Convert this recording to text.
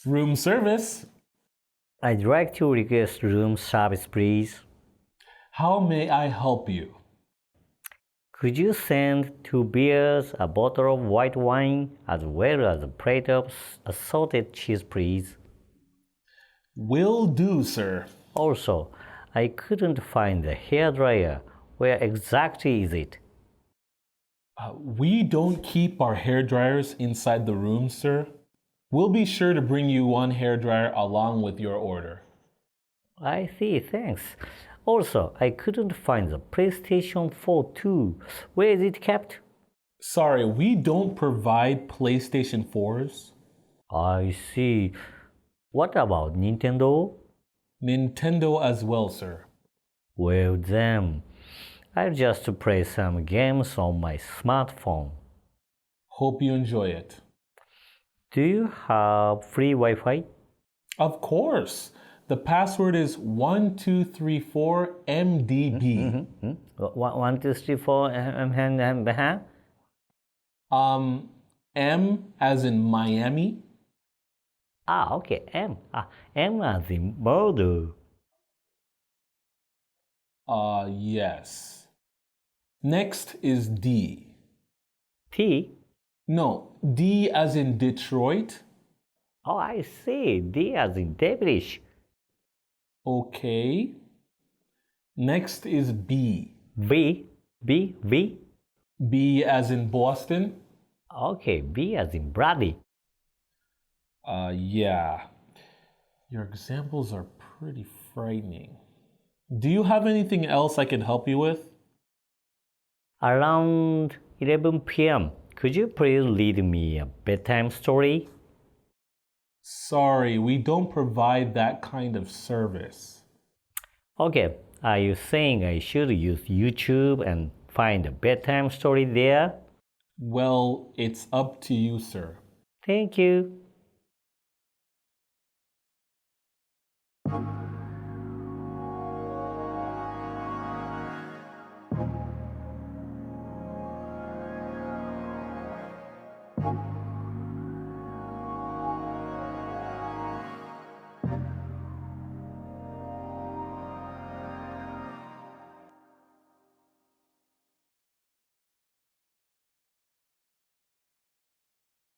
Room service. I'd like to request room service, please. How may I help you? Could you send 2 beers, a bottle of white wine, as well as a plate of assorted cheese, please? Will do, sir. Also, I couldn't find the hairdryer. Where exactly is it? We don't keep our hair dryers inside the room, sir. We'll be sure to bring you one hair dryer along with your order. I see, thanks. Also, I couldn't find the PlayStation 4 too. Where is it kept? Sorry, we don't provide PlayStation 4s. I see. What about Nintendo? Nintendo as well, sir. Well then, I'll just play some games on my smartphone. Hope you enjoy it. Do you have free Wi-Fi? Of course. The password is 1234MDB. 1, 2, 3, 4, M as in Miami. Okay, M. M as in model. Yes. Next is D. T? No, D as in Detroit. Oh, I see. D as in devilish. Okay. Next is B. V? B? V? B as in Boston. Okay, B as in Brady. Yeah. Your examples are pretty frightening. Do you have anything else I can help you with? Around 11 p.m., could you please read me a bedtime story? Sorry, we don't provide that kind of service. Okay, are you saying I should use YouTube and find a bedtime story there? Well, it's up to you, sir. Thank you.